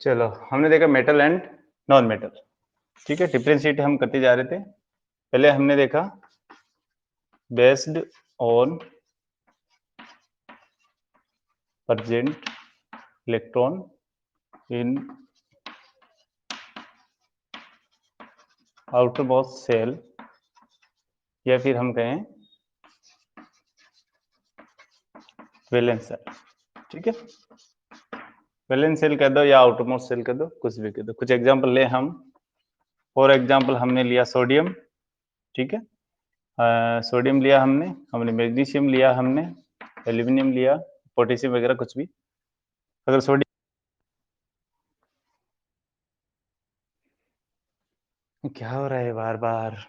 चलो हमने देखा मेटल एंड नॉन मेटल, ठीक है। डिफरेंशिएट हम करते जा रहे थे। पहले हमने देखा based on present electron in outer most shell, या फिर हम कहें वैलेंस सेल, ठीक है। वैलेंस सेल कह दो या आउटर मोस्ट सेल कह दो, कुछ भी कह दो। कुछ एग्जांपल ले हम। फॉर एग्जांपल हमने लिया सोडियम, ठीक है। सोडियम लिया हमने मैग्नीशियम लिया, हमने एल्यूमिनियम लिया, पोटेशियम वगैरह कुछ भी। अगर सोडियम, क्या हो रहा है बार बार?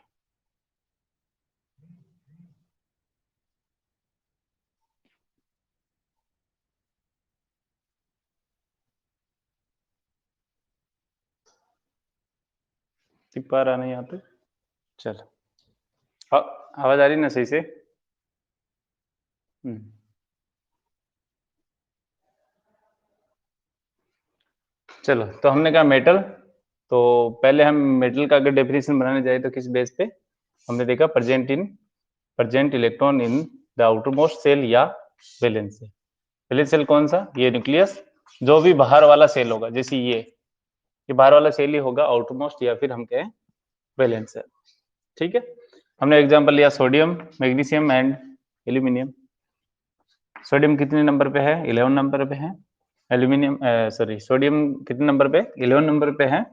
टिप्पा रहा नहीं यहाँ पे। चलो, आवाज आ रही ना सही से? चलो, तो हमने कहा मेटल। तो पहले हम मेटल का अगर डेफिनेशन बनाने जाए तो किस बेस पे? हमने देखा present electron in the outer most shell या वैलेंस सेल। वैलेंस सेल कौन सा? ये न्यूक्लियस। जो भी बाहर वाला सेल होगा, जैसे ये बाहर वाला सेल ही होगा आउटर मोस्ट, या फिर हम कहें वैलेंस सेल, ठीक है। हमने एग्जांपल लिया sodium, magnesium and aluminium. Sodium कितने नंबर पे है? 11 नंबर पे है। एल्यूमिनियम सोडियम कितने नंबर पे? 11 नंबर पे है।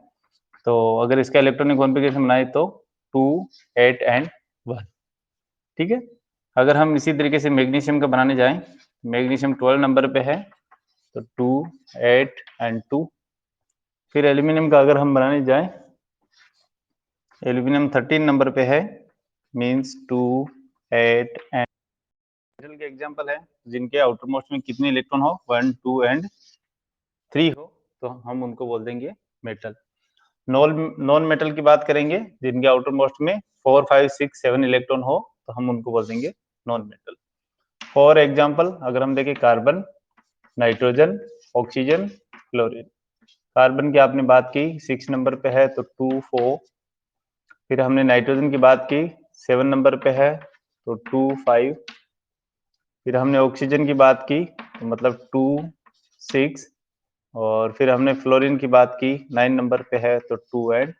तो अगर इसका इलेक्ट्रॉनिक कॉन्फ़िगरेशन बनाए तो 2, 8 एंड 1, ठीक है। अगर हम इसी तरीके से मैग्नीशियम का बनाने जाएं, मैग्नीशियम 12 नंबर पे है, तो 2, 8 एंड 2। फिर एल्यूमिनियम का अगर हम बनाने जाएं, एल्यूमिनियम 13 नंबर पे है, मीन्स 2, 8 एंड। मेटल के एग्जांपल है जिनके आउटर मोस्ट में कितने इलेक्ट्रॉन हो, 1, 2 एंड 3 हो, तो हम उनको बोल देंगे मेटल। नॉन मेटल की बात करेंगे, जिनके आउटर मोस्ट में 4, 5, 6, 7 इलेक्ट्रॉन हो, तो हम उनको बोल देंगे नॉन मेटल। फॉर एग्जांपल अगर हम देखें carbon, nitrogen, oxygen, chlorine. Carbon की आपने बात की 6 नंबर पे है, तो 2, 4। फिर हमने नाइट्रोजन की बात की 7 नंबर पे है, तो 2, 5। फिर हमने ऑक्सीजन की बात की, तो मतलब 2, 6। और फिर हमने फ्लोरीन की बात की 9 नंबर पे है, तो 2 एंड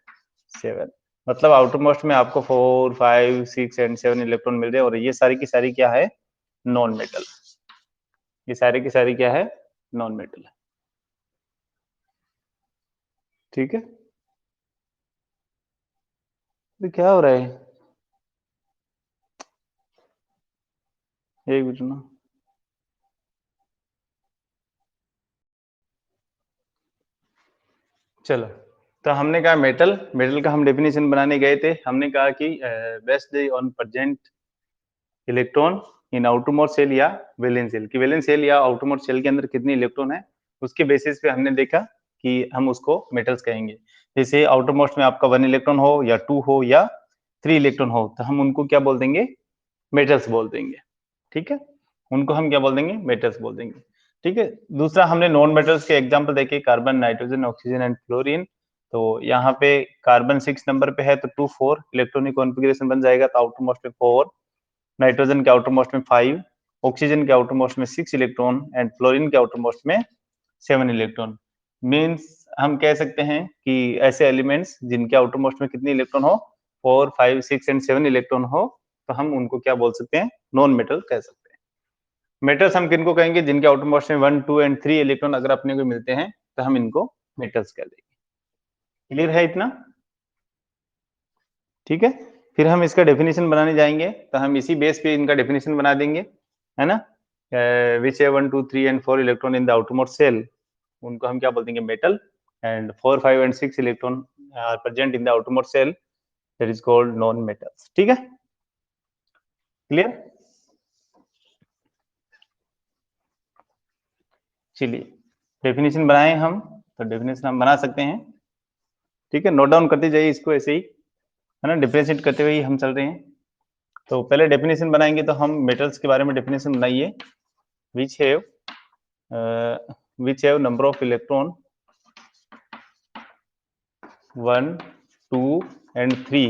7। मतलब आउटर मोस्ट में आपको 4, 5, 6 एंड 7 इलेक्ट्रॉन मिल रहे हैं, और ये सारी की सारी क्या है? Non metal. ये सारी की सारी क्या है? नॉन मेटल है, ठीक है। तो क्या हो रहा है? एक मिनट ना। चलो, तो हमने कहा मेटल का हम डेफिनेशन बनाने गए थे। हमने कहा कि based on present electron in outermost shell या वैलेंस सेल, की वैलेंस सेल या आउटरमोस्ट सेल के अंदर कितने इलेक्ट्रॉन है, उसके बेसिस पे हमने देखा कि हम उसको मेटल्स कहेंगे। जैसे आउटरमोस्ट में आपका 1 इलेक्ट्रॉन हो या 2 हो या 3 इलेक्ट्रॉन हो, तो हम उनको क्या बोल देंगे? मेटल्स बोल देंगे, ठीक है। उनको हम क्या बोल देंगे? मेटल्स बोल देंगे, ठीक है। दूसरा हमने नॉन मेटल्स के एग्जांपल देखे, carbon, nitrogen, oxygen and fluorine. तो यहाँ पे कार्बन 6 नंबर पे है, तो 2, 4 इलेक्ट्रॉनिक कॉन्फ़िगरेशन बन जाएगा, तो आउटर मोस्ट में 4, नाइट्रोजन के आउटर मोस्ट में 5, ऑक्सीजन के आउटर मोस्ट में 6 इलेक्ट्रॉन एंड फ्लोरीन के आउटर मोस्ट में 7 इलेक्ट्रॉन। मीन्स हम कह सकते हैं कि ऐसे एलिमेंट्स जिनके आउटर मोस्ट में कितने इलेक्ट्रॉन हो, 4, 5, 6 एंड 7 इलेक्ट्रॉन हो, तो हम उनको क्या बोल सकते हैं? नॉन मेटल कह सकते हैं। मेटल्स हम किनको कहेंगे? जिनके आउटर मोस्ट में 1, 2 एंड 3 इलेक्ट्रॉन अगर अपने को मिलते हैं, तो हम इनको मेटल्स कह देंगे। क्लियर है इतना? ठीक है। फिर हम इसका डेफिनेशन बनाने जाएंगे, तो हम इसी बेस पे इनका डेफिनेशन बना देंगे, है ना। विच है 1, 2, 3 and 4 electron in the outermost shell, उनको हम क्या बोल देंगे? Metal. And 4, 5 and 6 electron are present in the outermost shell, that is called non metals, ठीक है। क्लियर? चलिए, डेफिनेशन बनाए हम, तो डेफिनेशन हम बना सकते हैं, ठीक है। नोट डाउन करते जाइए इसको ऐसे ही, है ना, डिफरेंशिएट करते हुए हम चल रहे हैं। तो पहले डेफिनेशन बनाएंगे, तो हम मेटल्स के बारे में डेफिनेशन बनाइए। विच have number of electron 1 2 and 3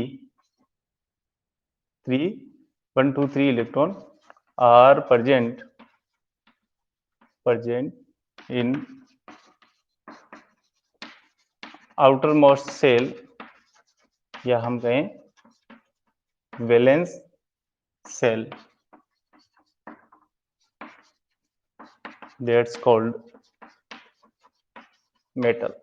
1 2 3 electron are present in outermost shell, या हम कहें valence cell, that's called metal.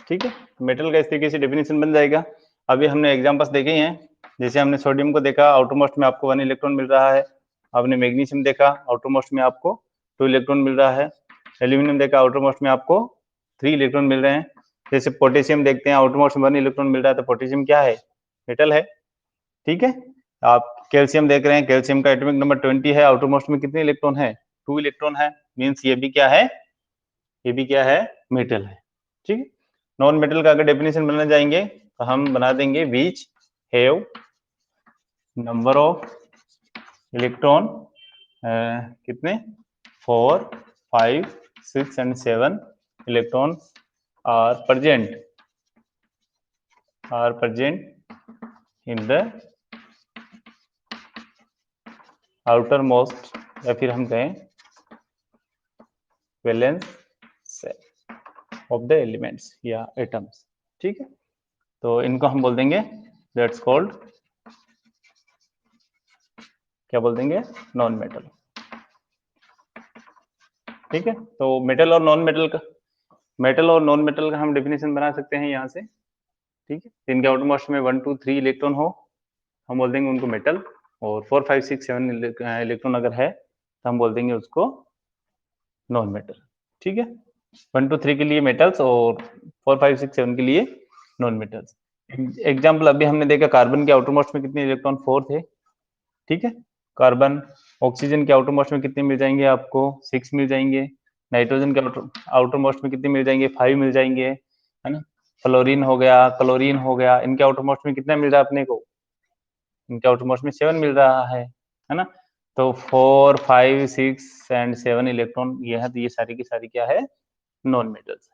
ठीक है, मेटल का इस तरीके से डेफिनेशन बन जाएगा। अभी हमने एग्जांपल्स देखे हैं, जैसे हमने सोडियम को देखा, आउटरमोस्ट में आपको 1 इलेक्ट्रॉन मिल रहा है। आपने मैग्नीशियम देखा, आउटरमोस्ट में आपको 2 इलेक्ट्रॉन मिल रहा है। एल्यूमिनियम देखा, आउटरमोस्ट में आपको 3 इलेक्ट्रॉन मिल रहे हैं। जैसे पोटेशियम देखते हैं, आउटरमोस्ट में 1 इलेक्ट्रॉन मिल रहा है, तो पोटेशियम क्या है? मेटल है। ठीक है, आप कैल्शियम देख रहे हैं, कैल्शियम का एटॉमिक नंबर 20 है, आउटरमोस्ट में कितने इलेक्ट्रॉन है? 2 इलेक्ट्रॉन है, मींस ये भी क्या है? ये भी क्या है? मेटल है। ठीक है, नॉन मेटल का अगर डेफिनेशन बनाने जाएंगे तो हम बना देंगे which have number of electron, कितने? 4 5 6 and 7 electron are present in the outer most, या फिर हम कहें valence shell of the elements या एटम्स। ठीक है, तो इनको हम बोल देंगे दैट्स कॉल्ड, क्या बोल देंगे? Non metal. ठीक है, तो मेटल और नॉन मेटल का हम डेफिनेशन बना सकते हैं यहाँ से। ठीक है, इनके आउटरमोस्ट में 1 2 3 इलेक्ट्रॉन हो, हम बोल देंगे उनको मेटल, और 4 5 6 7 इलेक्ट्रॉन अगर है तो हम बोल देंगे उसको नॉन मेटल। ठीक है, 1 2 3 के लिए मेटल्स और 4 5 6 7 के लिए नॉन मेटल्स। एग्जाम्पल अभी हमने देखा, कार्बन के आउटरमोस्ट में कितने इलेक्ट्रॉन? 4 थे। ठीक है, कार्बन। ऑक्सीजन के आउटरमोस्ट में कितने मिल जाएंगे आपको? 6 मिल जाएंगे। नाइट्रोजन के आउटरमोस्ट में कितने मिल जाएंगे? 5 मिल जाएंगे, है ना। फ्लोरीन हो गया, क्लोरीन हो गया, इनके आउटरमोस्ट में कितना मिल रहा है अपने को? इनके आउटरमोस्ट में 7 मिल रहा है ना। तो 4 5 6 एंड 7 इलेक्ट्रॉन ये है, तो ये सारी की सारी क्या है? Non metals.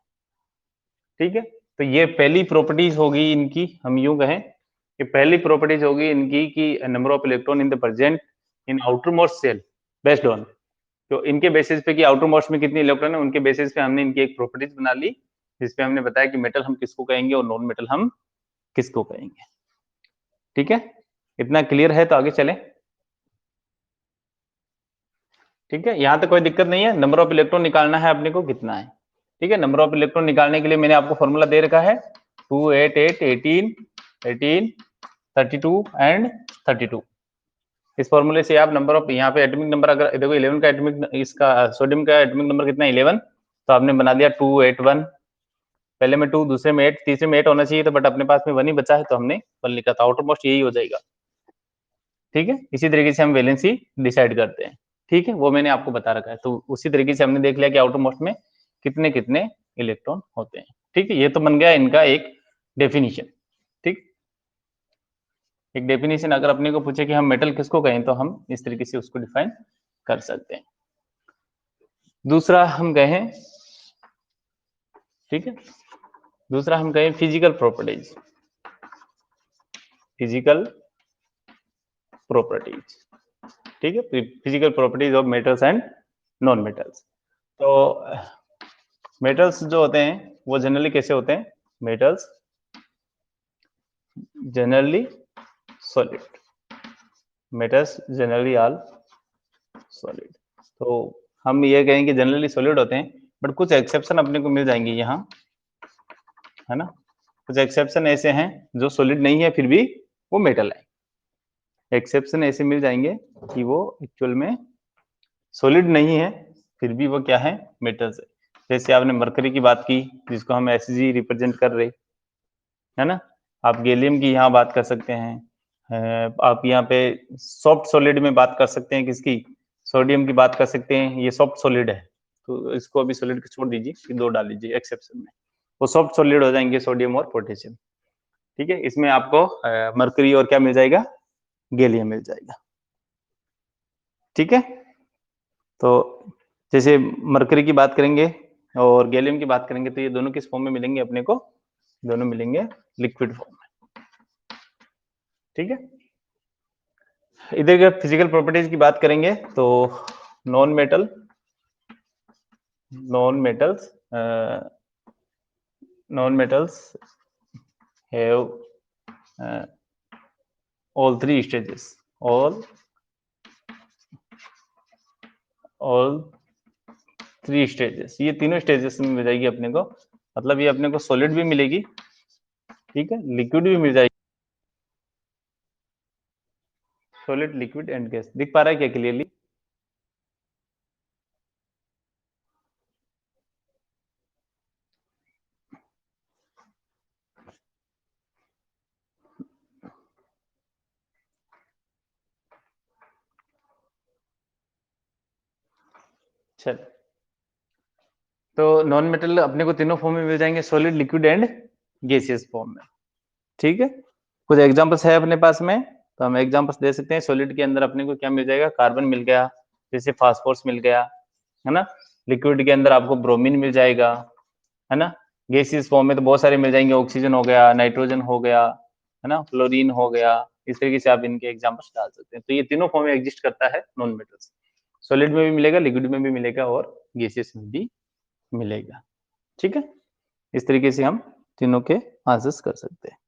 ठीक है, तो ये पहली प्रॉपर्टीज होगी इनकी, हम यूं कहें कि पहली प्रॉपर्टीज होगी इनकी कि number of electron in the present in outermost shell based on, तो इनके बेसिस पे कि आउटरमोस्ट में कितने इलेक्ट्रॉन है, उनके बेसिस पे हमने इनकी एक प्रॉपर्टीज बना ली, जिसपे हमने बताया कि मेटल हम किसको कहेंगे और नॉन मेटल हम किसको कहेंगे। ठीक है, इतना क्लियर है? तो आगे चलें। ठीक है, यहां तक कोई दिक्कत नहीं है। नंबर ऑफ इलेक्ट्रॉन निकालना है अपने को, कितना है? ठीक है, नंबर ऑफ इलेक्ट्रॉन निकालने के लिए मैंने आपको फॉर्मूला दे रखा है, 2 8 8 18 18 32 एंड 32। इस फॉर्मूले से आप नंबर ऑफ, यहाँ पे एटॉमिक नंबर अगर देखो 11 का एटॉमिक, इसका सोडियम का एटॉमिक नंबर कितना है? 11। तो आपने बना दिया 2 8 1, पहले में 2, दूसरे में 8, तीसरे में 8 होना चाहिए, तो बट अपने पास में 1 ही बचा है तो हमने 1 लिखा था। आउटरमोस्ट यही हो जाएगा। ठीक है, इसी तरीके से हम वैलेंसी डिसाइड करते हैं। ठीक है, वो मैंने आपको बता रखा है। तो उसी तरीके से हमने देख लिया कि आउटर मोस्ट में कितने कितने इलेक्ट्रॉन होते हैं। ठीक है, ये तो बन गया इनका एक डेफिनेशन। ठीक, एक डेफिनेशन अगर अपने को पूछे कि हम मेटल किसको कहें, तो हम इस तरीके से उसको डिफाइन कर सकते हैं। दूसरा हम कहें, ठीक है, दूसरा हम कहें फिजिकल प्रॉपर्टीज, फिजिकल प्रॉपर्टीज। ठीक है, physical properties of metals and non metals. तो मेटल्स जो होते हैं वो जनरली कैसे होते हैं? Metals generally solid, metals generally all solid. तो हम ये कहें कि जनरली सॉलिड होते हैं, बट कुछ एक्सेप्शन अपने को मिल जाएंगे यहाँ, है ना। कुछ एक्सेप्शन ऐसे हैं जो सॉलिड नहीं है फिर भी वो मेटल है। एक्सेप्शन ऐसे मिल जाएंगे कि वो एक्चुअल में सॉलिड नहीं है फिर भी वो क्या है? मेटल्स है। जैसे आपने मरकरी की बात की, जिसको हम Hg रिप्रेजेंट कर रहे, है ना। आप गैलियम की यहाँ बात कर सकते हैं, आप यहाँ पे सॉफ्ट सॉलिड में बात कर सकते हैं, किसकी? सोडियम की बात कर सकते हैं, ये सॉफ्ट सॉलिड है। तो इसको अभी सॉलिड को छोड़ दीजिए, फिर 2 डाल दीजिए एक्सेप्शन में, वो सॉफ्ट सॉलिड हो जाएंगे, सोडियम और पोटेशियम। ठीक है, इसमें आपको मरकरी और क्या मिल जाएगा? गैलियम मिल जाएगा। ठीक है, तो जैसे मरकरी की बात करेंगे और गैलियम की बात करेंगे तो ये दोनों किस फॉर्म में मिलेंगे अपने को? दोनों मिलेंगे लिक्विड फॉर्म में। ठीक है, इधर का फिजिकल प्रॉपर्टीज की बात करेंगे तो non metal, non metals have all three stages, all three stages, ये तीनों स्टेजेस में मिल जाएगी अपने को, मतलब ये अपने को सॉलिड भी मिलेगी, ठीक है, लिक्विड भी मिल जाएगी, सॉलिड लिक्विड एंड गैस। दिख पा रहा है क्या क्लियरली? चल, तो नॉन मेटल अपने को तीनों फॉर्म में मिल जाएंगे, solid liquid and gaseous form में। ठीक है, कुछ एग्जांपल्स है अपने पास में, तो हम एग्जांपल्स दे सकते हैं। सॉलिड के अंदर अपने को क्या मिल जाएगा, कार्बन मिल गया, जैसे फास्फोरस मिल गया, है ना। लिक्विड के अंदर आपको ब्रोमीन मिल जाएगा, है ना। गैसियस फॉर्म में तो बहुत सारे मिल जाएंगे, ऑक्सीजन हो गया, नाइट्रोजन हो गया, है ना, फ्लोरीन हो गया। इस तरीके से आप इनके एग्जांपल्स डाल सकते हैं। तो ये तीनों फॉर्म में एग्जिस्ट करता है नॉन मेटल्स, सॉलिड में भी मिलेगा, लिक्विड में भी मिलेगा और गैसियस में भी मिलेगा। ठीक है, इस तरीके से हम तीनों के आंसर्स कर सकते हैं।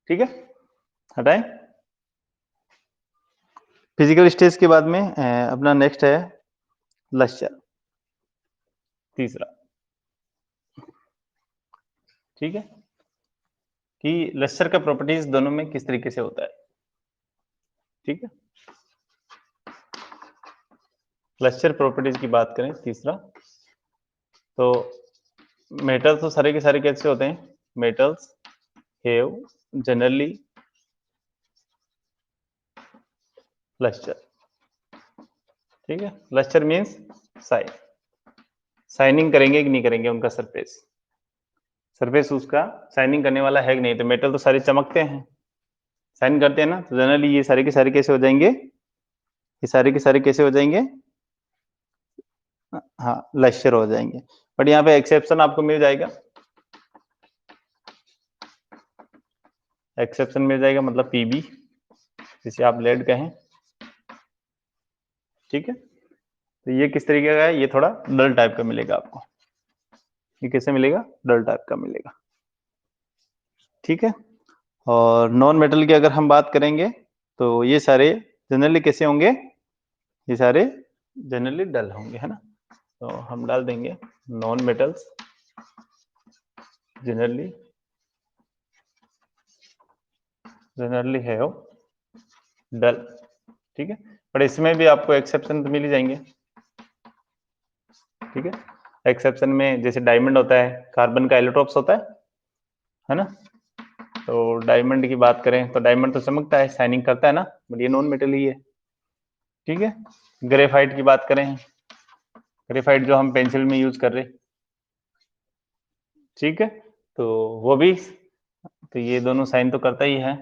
ठीक है, हटाएं। फिजिकल स्टेज के बाद में अपना नेक्स्ट है लश्चर, तीसरा। ठीक है, कि लश्चर का प्रॉपर्टीज दोनों में किस तरीके से होता है। ठीक है, लश्चर प्रॉपर्टीज की बात करें तीसरा, तो मेटल्स तो सारे के सारे कैसे होते हैं, मेटल्स हैव जनरली लश्चर। ठीक है, लश्चर मीन्स साइन, शाइनिंग करेंगे कि नहीं करेंगे उनका सरफेस, सरफेस उसका शाइनिंग करने वाला है कि नहीं। तो मेटल तो सारे चमकते हैं, शाइन करते हैं ना, तो जनरली ये सारे के सारे कैसे हो जाएंगे, ये सारे के सारे कैसे हो जाएंगे, हाँ लश्चर हो जाएंगे। बट यहाँ पे एक्सेप्शन आपको मिल जाएगा, एक्सेप्शन मिल जाएगा, मतलब पीबी, जिसे आप लेड कहें। ठीक है, तो ये किस तरीके का है, ये थोड़ा डल टाइप का मिलेगा आपको, ये कैसे मिलेगा, डल टाइप का मिलेगा। ठीक है, और नॉन मेटल की अगर हम बात करेंगे तो ये सारे जनरली कैसे होंगे, ये सारे जनरली डल होंगे, है ना। तो हम डाल देंगे नॉन मेटल्स जनरली है डल। ठीक है, पर इसमें भी आपको एक्सेप्शन तो मिल ही जाएंगे। ठीक है, एक्सेप्शन में जैसे डायमंड होता है, कार्बन का एलोट्रोप्स होता है ना। तो डायमंड की बात करें तो डायमंड तो चमकता है, शाइनिंग करता है ना, बट ये नॉन मेटल ही है। ठीक है, ग्रेफाइट की बात करें, ग्रेफाइट जो हम पेंसिल में यूज कर रहे, ठीक है, तो वो भी, तो ये दोनों साइन तो करता ही है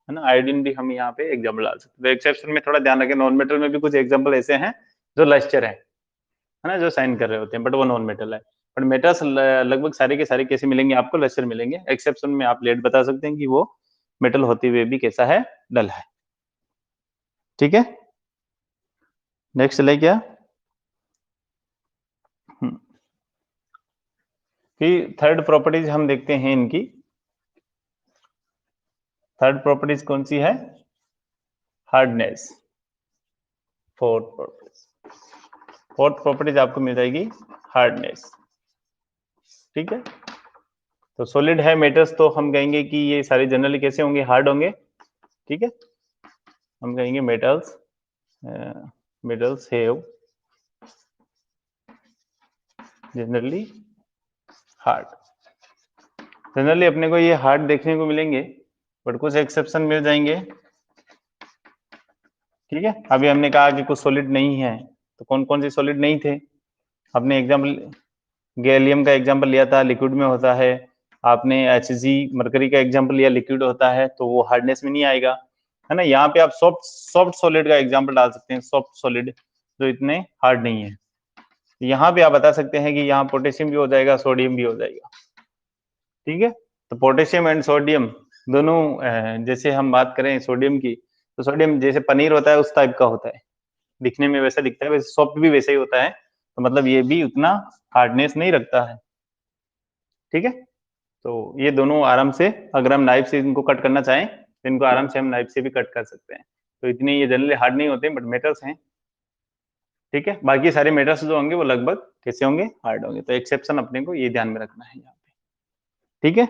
ना। आयोडीन भी हम यहाँ पे एग्जाम्पल डाल सकते हैं। तो एक्सेप्शन में थोड़ा ध्यान रखें, नॉन मेटल में भी कुछ एग्जाम्पल ऐसे हैं जो लश्चर है ना, जो साइन कर रहे होते हैं, बट वो नॉन मेटल है। बट मेटल्स लगभग सारे के सारे कैसे मिलेंगे आपको, लश्चर मिलेंगे। एक्सेप्शन में आप लेड बता सकते हैं कि वो मेटल होते हुए भी कैसा है, डल है। ठीक है, नेक्स्ट चले क्या, फिर थर्ड प्रॉपर्टीज हम देखते हैं इनकी। थर्ड प्रॉपर्टीज कौन सी है, हार्डनेस। फोर्थ प्रॉपर्टीज आपको मिल जाएगी हार्डनेस। ठीक है, तो सॉलिड है मेटल्स, तो हम कहेंगे कि ये सारे जनरली कैसे होंगे, हार्ड होंगे। ठीक है, हम कहेंगे metals have generally hard. Generally अपने को ये हार्ड देखने को मिलेंगे, बट कुछ एक्सेप्शन मिल जाएंगे। ठीक है, अभी हमने कहा कि कुछ सॉलिड नहीं है, तो कौन कौन से सॉलिड नहीं थे, आपने एग्जाम्पल गैलियम का एग्जाम्पल लिया था, लिक्विड में होता है। आपने HG मरकरी का एग्जाम्पल लिया, लिक्विड होता है, तो वो हार्डनेस में नहीं आएगा, है ना। यहाँ पे आप सॉफ्ट सॉफ्ट सॉलिड का एग्जाम्पल डाल सकते हैं, सॉफ्ट सॉलिड जो इतने हार्ड नहीं है। यहाँ पे आप बता सकते हैं कि यहाँ पोटेशियम भी हो जाएगा, सोडियम भी हो जाएगा। ठीक है। तो पोटेशियम एंड सोडियम दोनों, जैसे हम बात करें सोडियम की, तो सोडियम जैसे पनीर होता है उस टाइप का होता है, दिखने में वैसा दिखता है, वैसे सॉफ्ट भी वैसे ही होता है, तो मतलब ये भी उतना हार्डनेस नहीं रखता है। ठीक है। तो ये दोनों आराम से, अगर हम नाइफ से इनको कट करना चाहें तो इनको आराम से हम नाइफ से भी कट कर सकते हैं। तो इतने ये जनरली हार्ड नहीं होते, बट मेटल्स हैं। ठीक है। बाकी सारे मेटल्स जो होंगे वो लगभग कैसे होंगे, हार्ड होंगे। तो एक्सेप्शन अपने को ये ध्यान में रखना है यहाँ पे। ठीक है।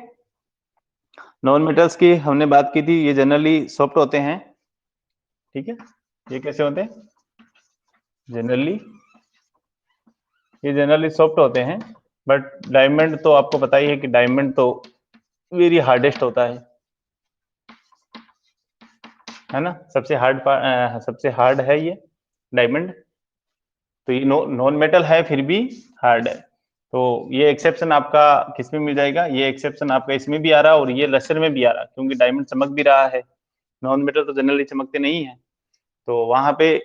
नॉन मेटल्स की हमने बात की थी, ये जनरली सॉफ्ट होते हैं। ठीक है। ये कैसे होते हैं, जनरली ये जनरली सॉफ्ट होते हैं, बट डायमंड तो आपको पता ही है कि डायमंड तो वेरी हार्डेस्ट होता है ना। सबसे हार्ड है ये डायमंड। तो ये नॉन मेटल है फिर भी हार्ड है। तो ये एक्सेप्शन आपका किस में मिल जाएगा, ये एक्सेप्शन आपका इसमें भी आ रहा है और ये लस्टर में भी आ रहा है, क्योंकि डायमंड चमक भी रहा है। नॉन मेटल तो जनरली चमकते नहीं है, तो वहां पे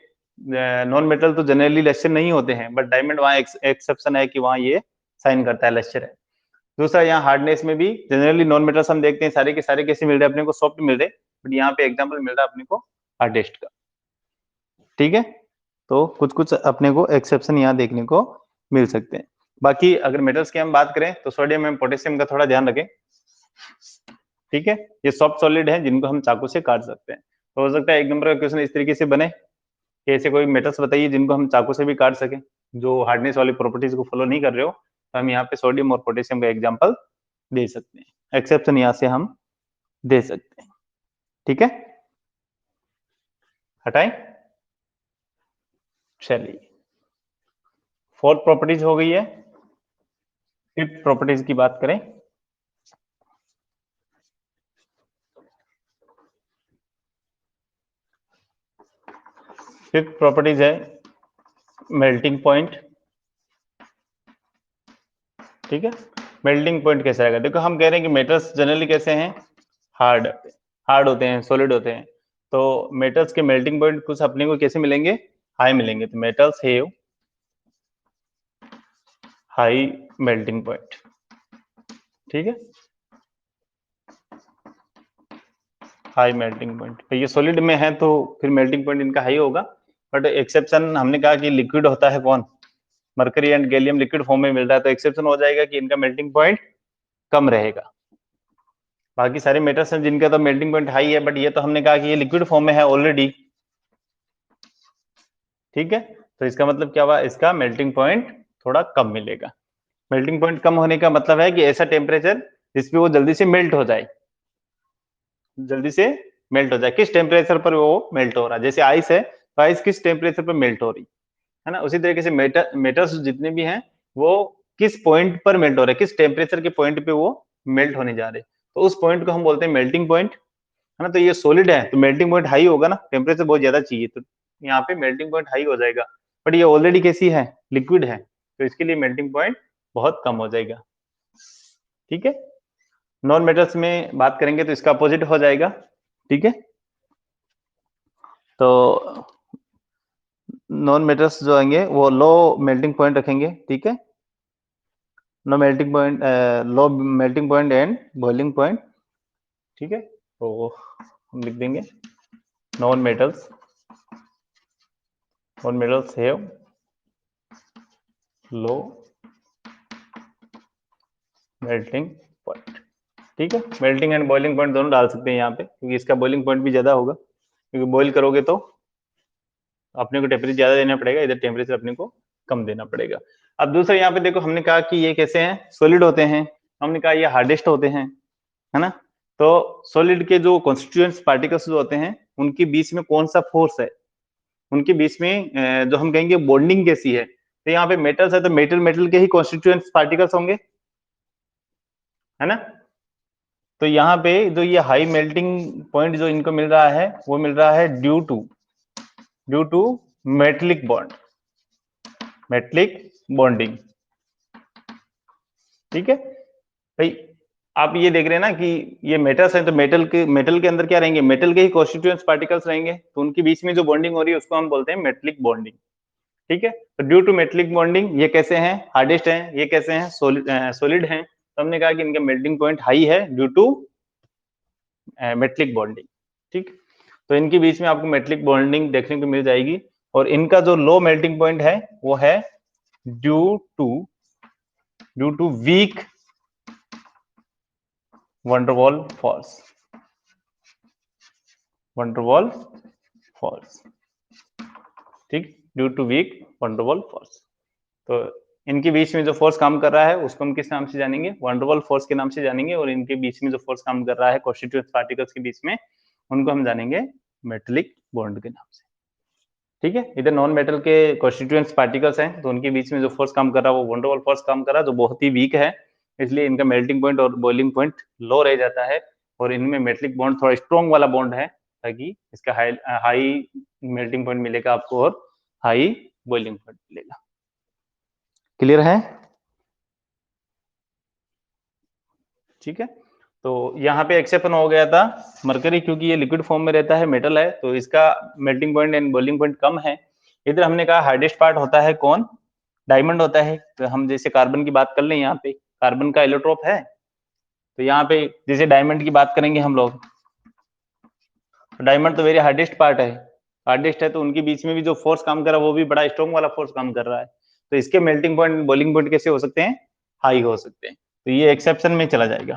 नॉन मेटल तो जनरली लस्टर नहीं होते हैं, बट डायमंड वहाँ एक्सेप्शन है कि वहाँ ये साइन करता है, लस्टर है। दूसरा, यहाँ हार्डनेस में भी जनरली नॉन मेटल्स हम देखते हैं सारे के सारे कैसे मिल रहे हैं अपने को, सॉफ्ट मिल रहे, बट यहाँ पे एग्जाम्पल मिल रहा है अपने को हार्डेस्ट का। ठीक है। तो कुछ कुछ अपने को एक्सेप्शन यहाँ देखने को मिल सकते हैं। बाकी अगर मेटल्स की हम बात करें तो सोडियम एंड पोटेशियम का थोड़ा ध्यान रखें। ठीक है। ये सॉफ्ट सॉलिड है जिनको हम चाकू से काट सकते हैं। तो हो सकता है एक नंबर का क्वेश्चन इस तरीके से बने कि ऐसे कोई मेटल्स बताइए जिनको हम चाकू से भी काट सके, जो हार्डनेस वाली प्रॉपर्टीज को फॉलो नहीं कर रहे हो, तो हम यहाँ पे सोडियम और पोटेशियम का एग्जाम्पल दे सकते हैं, एक्सेप्शन यहाँ से हम दे सकते हैं। ठीक है। हटाएं। चलिए, फोर्थ प्रॉपर्टीज हो गई है। फिफ्थ प्रॉपर्टीज की बात करें। फिफ्थ प्रॉपर्टीज है मेल्टिंग पॉइंट। ठीक है। मेल्टिंग पॉइंट कैसे आएगा, देखो हम कह रहे हैं कि मेटल्स जनरली कैसे हैं, हार्ड हार्ड होते हैं, सॉलिड होते हैं। तो मेटल्स के मेल्टिंग पॉइंट कुछ अपने को कैसे मिलेंगे, हाई मिलेंगे। तो metals have high melting point. ठीक है। हाई मेल्टिंग पॉइंट, तो ये सॉलिड में है तो फिर मेल्टिंग पॉइंट इनका हाई होगा। बट एक्सेप्शन हमने कहा कि लिक्विड होता है कौन, mercury and gallium liquid form में मिल रहा है, तो एक्सेप्शन हो जाएगा कि इनका मेल्टिंग पॉइंट कम रहेगा। बाकी सारे मेटल्स हैं जिनका तो मेल्टिंग पॉइंट हाई है, बट ये तो हमने कहा कि ये लिक्विड फॉर्म में है ऑलरेडी। ठीक है। तो इसका मतलब क्या हुआ, इसका मेल्टिंग पॉइंट थोड़ा कम मिलेगा। मेल्टिंग पॉइंट कम होने का मतलब है कि ऐसा टेम्परेचर जिसपे वो जल्दी से मेल्ट हो जाए, जल्दी से मेल्ट हो जाए। किस टेम्परेचर पर वो मेल्ट हो रहा है, जैसे आइस है तो आइस किस टेम्परेचर पर मेल्ट हो रही है ना, उसी तरीके से मेटल्स जितने भी हैं वो किस पॉइंट पर मेल्ट हो रहे हैं, किस टेम्परेचर के पॉइंट पे वो मेल्ट होने जा रहे हैं, तो उस पॉइंट को हम बोलते हैं मेल्टिंग पॉइंट, है ना। तो ये सॉलिड है तो मेल्टिंग पॉइंट हाई होगा ना, टेम्परेचर बहुत ज्यादा चाहिए, तो यहाँ पे मेल्टिंग पॉइंट हाई हो जाएगा। बट ये ऑलरेडी कैसी है, लिक्विड है, तो इसके लिए मेल्टिंग पॉइंट बहुत कम हो जाएगा। ठीक है। नॉन मेटल्स में बात करेंगे तो इसका अपोजिट हो जाएगा। ठीक है। तो नॉन मेटल्स जो आएंगे वो लो मेल्टिंग पॉइंट रखेंगे। ठीक है। No melting point, low melting point and boiling point. ठीक है। तो हम लिख देंगे non metals have low melting point. ठीक है। मेल्टिंग एंड बॉइलिंग पॉइंट दोनों डाल सकते हैं यहाँ पे, क्योंकि इसका बॉइलिंग पॉइंट भी ज्यादा होगा, क्योंकि बॉइल करोगे तो अपने को टेम्परेचर ज्यादा देना पड़ेगा, इधर टेम्परेचर अपने को कम देना पड़ेगा। अब दूसरा यहाँ पे देखो, हमने कहा कि ये कैसे हैं, सॉलिड होते हैं, हमने कहा ये हार्डेस्ट होते हैं, है ना। तो सॉलिड के जो कॉन्स्टिट्यूएंट्स पार्टिकल्स जो होते हैं उनके बीच में कौन सा फोर्स है, उनके बीच में जो हम कहेंगे बॉन्डिंग कैसी है। तो यहाँ पे मेटल्स है तो मेटल मेटल के ही कॉन्स्टिट्यूएंट्स पार्टिकल्स होंगे, है ना। तो यहाँ पे जो ये हाई मेल्टिंग पॉइंट जो इनको मिल रहा है वो मिल रहा है due to metallic bond, metallic bonding. ठीक है भाई। आप ये देख रहे हैं ना कि ये मेटल्स हैं, तो मेटल के अंदर क्या रहेंगे, मेटल के ही कॉन्स्टिट्यूएंट्स पार्टिकल्स रहेंगे, तो उनके बीच में जो बॉन्डिंग हो रही है उसको हम बोलते हैं मेटलिक बॉन्डिंग। ठीक है। तो ड्यू टू मेटलिक बॉन्डिंग ये कैसे हैं, हार्डेस्ट हैं, ये कैसे हैं, सॉलिड हैं, तो हमने कहा कि इनका मेल्टिंग पॉइंट हाई है ड्यू टू मेटलिक बॉन्डिंग। ठीक, तो इनके बीच में आपको मेटलिक बॉन्डिंग देखने को मिल जाएगी, और इनका जो लो मेल्टिंग पॉइंट है वो है due to weak van der Waals force. Van der Waals force, ठीक, due to weak van der Waals force. तो इनके बीच में जो फोर्स काम कर रहा है उसको हम किस नाम से जानेंगे? वंडरवॉल फोर्स के नाम से जानेंगे, और इनके बीच में जो फोर्स काम कर रहा है कॉन्स्टिट्यूएंट पार्टिकल्स के बीच में, उनको हम जानेंगे मेटेलिक बॉन्ड के नाम से। ठीक है, इधर नॉन मेटल के कॉन्स्टिट्यूएंट्स पार्टिकल्स हैं, तो उनके बीच में जो फोर्स काम कर रहा है वो वंडरवॉल फोर्स काम कर रहा है, जो बहुत ही वीक है, इसलिए इनका मेल्टिंग पॉइंट और बॉइलिंग पॉइंट लो रह जाता है, और इनमें मेटेलिक बॉन्ड थोड़ा स्ट्रॉन्ग वाला बॉन्ड है, ताकि इसका हाई मेल्टिंग पॉइंट मिलेगा आपको और हाई बॉइलिंग पॉइंट मिलेगा। क्लियर है? ठीक है, तो यहाँ पे एक्सेप्शन हो गया था मरकरी, क्योंकि ये लिक्विड फॉर्म में रहता है, मेटल है, तो इसका melting point and boiling point कम है। इधर हमने कहा हार्डेस्ट पार्ट होता है कौन? डायमंड होता है। तो हम जैसे कार्बन की बात कर लें, यहाँ पे कार्बन का एलोट्रोप है, तो यहाँ पे जैसे डायमंड की बात करेंगे हम लोग, तो डायमंड तो वेरी हार्डेस्ट पार्ट है, हार्डेस्ट है, तो उनके बीच में भी जो फोर्स काम कर रहा है वो भी बड़ा स्ट्रॉन्ग वाला फोर्स काम कर रहा है, तो इसके मेल्टिंग पॉइंट बॉइलिंग पॉइंट कैसे हो सकते हैं? हाई हो सकते हैं, तो ये एक्सेप्शन में चला जाएगा।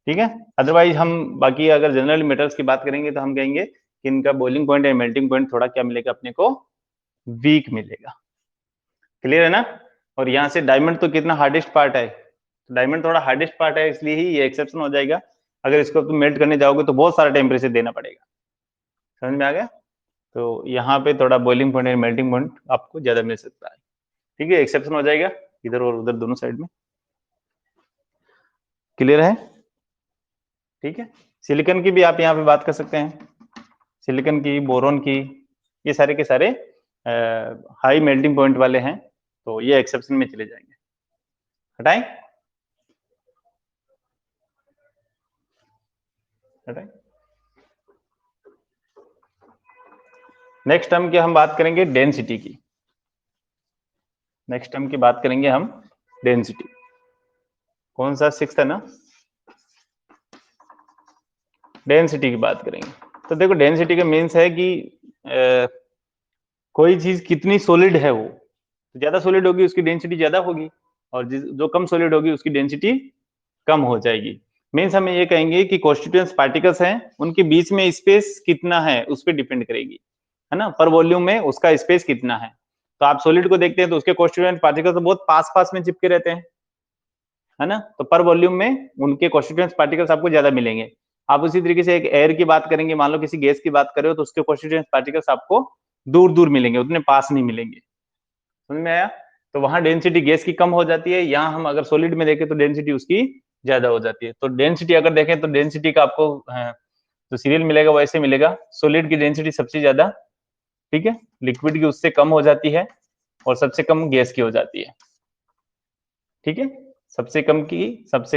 ठीक है, अदरवाइज हम बाकी अगर जनरल मेटल्स की बात करेंगे तो हम कहेंगे कि इनका बॉइलिंग पॉइंट या मेल्टिंग पॉइंट थोड़ा क्या मिलेगा अपने को? वीक मिलेगा। क्लियर है ना? और यहाँ से डायमंड तो कितना हार्डेस्ट पार्ट है, तो डायमंड थोड़ा हार्डेस्ट पार्ट है, इसलिए ही ये एक्सेप्शन हो जाएगा। अगर इसको तुम मेल्ट करने जाओगे तो बहुत सारा टेम्परेचर देना पड़ेगा। समझ में आ गया? तो यहाँ पे थोड़ा बॉइलिंग पॉइंट या मेल्टिंग पॉइंट आपको ज्यादा मिल सकता है। ठीक है, एक्सेप्शन हो जाएगा इधर और उधर दोनों साइड में। क्लियर है? ठीक है, सिलिकॉन की भी आप यहाँ पे बात कर सकते हैं, सिलिकॉन की, बोरॉन की, ये सारे के सारे हाई मेल्टिंग पॉइंट वाले हैं, तो ये एक्सेप्शन में चले जाएंगे। हटाएं? हटाएं? नेक्स्ट टर्म की हम बात करेंगे डेंसिटी की। नेक्स्ट टर्म की बात करेंगे हम डेंसिटी। कौन सा? 6 है ना? डेंसिटी की बात करेंगे। तो देखो, डेंसिटी का मीन्स है कि कोई चीज कितनी सॉलिड है, वो तो ज्यादा सॉलिड होगी उसकी डेंसिटी ज्यादा होगी, और जो कम सॉलिड होगी उसकी डेंसिटी कम हो जाएगी। मीन्स हम ये कहेंगे कि कॉन्स्टिट्यूएंट्स पार्टिकल्स हैं, उनके बीच में स्पेस कितना है उस पर डिपेंड करेगी, है ना, पर वॉल्यूम में उसका स्पेस कितना है। तो आप सॉलिड को देखते हैं तो उसके कॉन्स्टिट्यूएंट पार्टिकल्स तो बहुत पास पास में चिपके रहते हैं, है ना, तो पर वॉल्यूम में उनके कॉन्स्टिट्यूएंट पार्टिकल्स आपको ज्यादा मिलेंगे। आप उसी तरीके से एक एयर की बात करेंगे, मान लो किसी गैस की बात करें तो उसके कॉन्स्टिट्यूएंट पार्टिकल्स आपको दूर दूर मिलेंगे, उतने पास नहीं मिलेंगे। समझ में आया? तो वहां डेंसिटी गैस की कम हो जाती है, यहाँ हम अगर सॉलिड में देखें तो डेंसिटी उसकी ज्यादा हो जाती है। तो डेंसिटी अगर देखें तो डेंसिटी का आपको जो सीरियल मिलेगा वो ऐसे मिलेगा, सॉलिड की डेंसिटी सबसे ज्यादा, ठीक है, लिक्विड की उससे कम हो जाती है, और सबसे कम गैस की हो जाती है। ठीक है, सबसे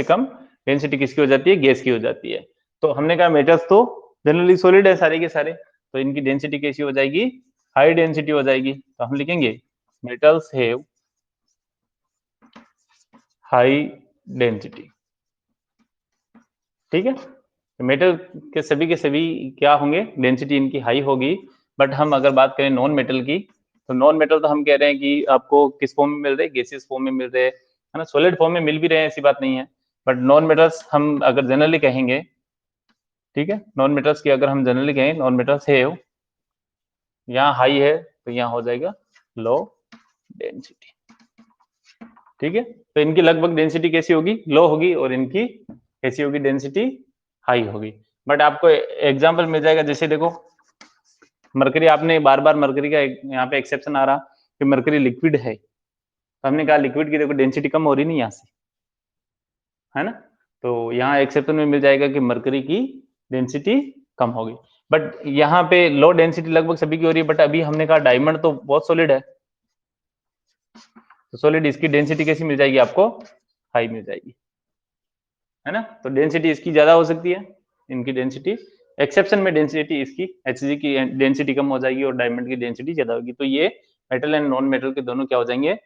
कम डेंसिटी किसकी हो जाती है? गैस की हो जाती है। तो हमने कहा मेटल्स तो जनरली सॉलिड है सारे के सारे, तो इनकी डेंसिटी कैसी हो जाएगी? हाई डेंसिटी हो जाएगी। तो हम लिखेंगे मेटल्स हैव हाई डेंसिटी। ठीक है, तो मेटल के सभी क्या होंगे? डेंसिटी इनकी हाई होगी। बट हम अगर बात करें नॉन मेटल की, तो नॉन मेटल तो हम कह रहे हैं कि आपको किस फॉर्म में मिल रहे हैं? गैसियस फॉर्म में मिल रहे हैं, है ना, सॉलिड फॉर्म में मिल भी रहे हैं, ऐसी बात नहीं है। बट नॉन मेटल्स हम अगर जनरली कहेंगे, ठीक है, नॉन मेटल्स की अगर हम जनरली कहें, नॉन मेटल्स है यहाँ हाई है तो यहाँ हो जाएगा लो डेंसिटी। ठीक है, तो इनकी लगभग डेंसिटी कैसी होगी? लो होगी, और इनकी कैसी होगी? डेंसिटी हाई होगी। बट आपको एग्जांपल मिल जाएगा, जैसे देखो मरकरी, आपने बार बार मरकरी का यहाँ पे एक्सेप्शन आ रहा कि मरकरी लिक्विड है, तो हमने कहा लिक्विड की देखो डेंसिटी कम हो रही नहीं यहाँ से, है ना, तो यहाँ एक्सेप्शन में मिल जाएगा कि मरकरी की डेंसिटी कम होगी। बट यहाँ पे लो डेंसिटी लगभग सभी की हो रही है। बट अभी हमने कहा डायमंड तो बहुत सॉलिड है, तो सॉलिड इसकी डेंसिटी कैसी मिल जाएगी आपको? हाई मिल जाएगी, है ना, तो डेंसिटी इसकी ज्यादा हो सकती है, इनकी डेंसिटी, एक्सेप्शन में डेंसिटी इसकी Hg की डेंसिटी कम हो जाएगी और डायमंड की डेंसिटी ज्यादा होगी। तो ये मेटल एंड नॉन मेटल के दोनों क्या हो जाएंगे?